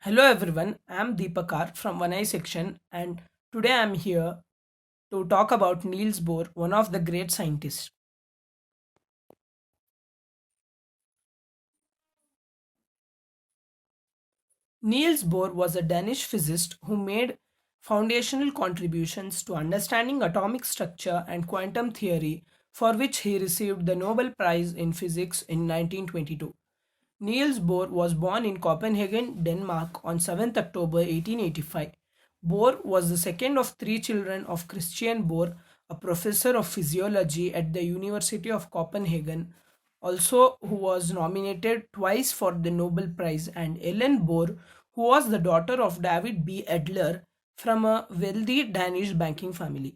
Hello everyone, I'm Deepakar from One Eye section and today I'm here to talk about Niels Bohr, one of the great scientists. Niels Bohr was a Danish physicist who made foundational contributions to understanding atomic structure and quantum theory, for which he received the Nobel Prize in Physics in 1922. Niels Bohr was born in Copenhagen, Denmark on 7th October 1885. Bohr was the second of three children of Christian Bohr, a professor of physiology at the University of Copenhagen, also who was nominated twice for the Nobel Prize, and Ellen Bohr, who was the daughter of David B. Adler from a wealthy Danish banking family.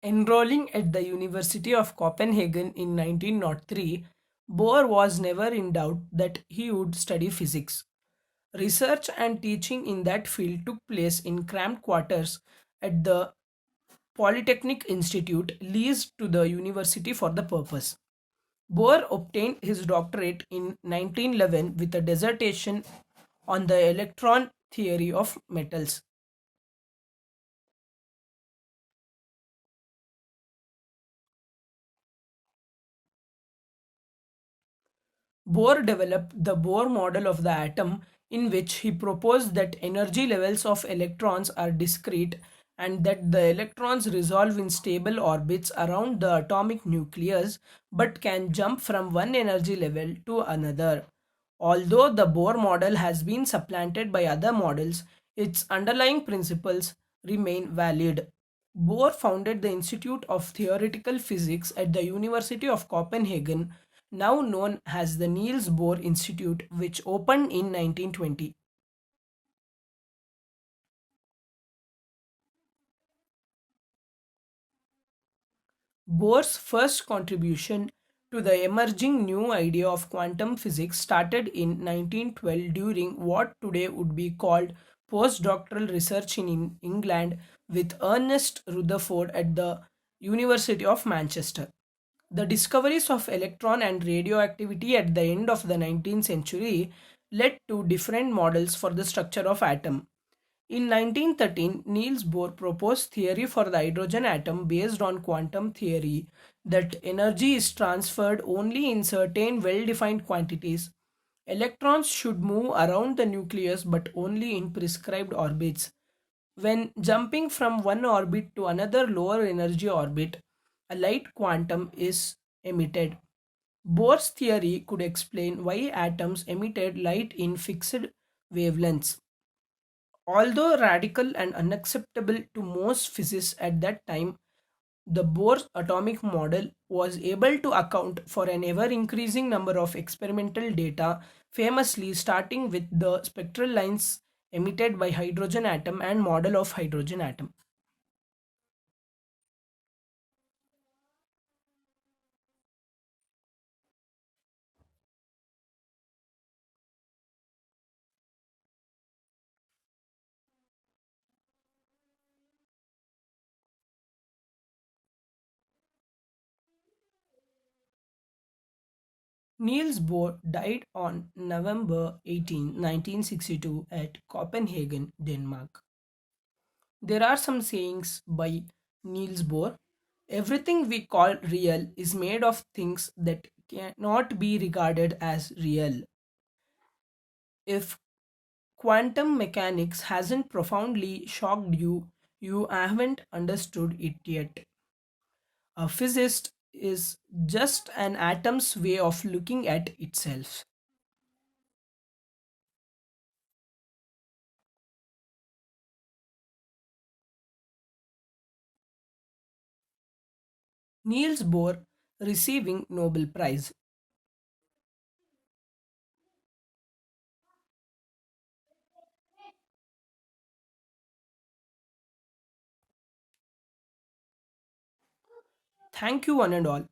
Enrolling at the University of Copenhagen in 1903, Bohr was never in doubt that he would study physics. Research and teaching in that field took place in cramped quarters at the Polytechnic Institute leased to the university for the purpose. Bohr obtained his doctorate in 1911 with a dissertation on the electron theory of metals. Bohr developed the Bohr model of the atom, in which he proposed that energy levels of electrons are discrete and that the electrons resolve in stable orbits around the atomic nucleus but can jump from one energy level to another. Although the Bohr model has been supplanted by other models, its underlying principles remain valid. Bohr founded the Institute of Theoretical Physics at the University of Copenhagen, now known as the Niels Bohr Institute, which opened in 1920. Bohr's first contribution to the emerging new idea of quantum physics started in 1912 during what today would be called postdoctoral research in England with Ernest Rutherford at the University of Manchester. The discoveries of electron and radioactivity at the end of the 19th century led to different models for the structure of atom. In 1913, Niels Bohr proposed theory for the hydrogen atom based on quantum theory that energy is transferred only in certain well-defined quantities. Electrons should move around the nucleus but only in prescribed orbits. When jumping from one orbit to another lower energy orbit, a light quantum is emitted. Bohr's theory could explain why atoms emitted light in fixed wavelengths. Although radical and unacceptable to most physicists at that time, the Bohr's atomic model was able to account for an ever increasing number of experimental data, famously starting with the spectral lines emitted by hydrogen atom and model of hydrogen atom. Niels Bohr died on November 18, 1962 at Copenhagen, Denmark. There are some sayings by Niels Bohr. Everything we call real is made of things that cannot be regarded as real. If quantum mechanics hasn't profoundly shocked you, you haven't understood it yet. A physicist is just an atom's way of looking at itself. Niels Bohr receiving Nobel Prize. Thank you one and all.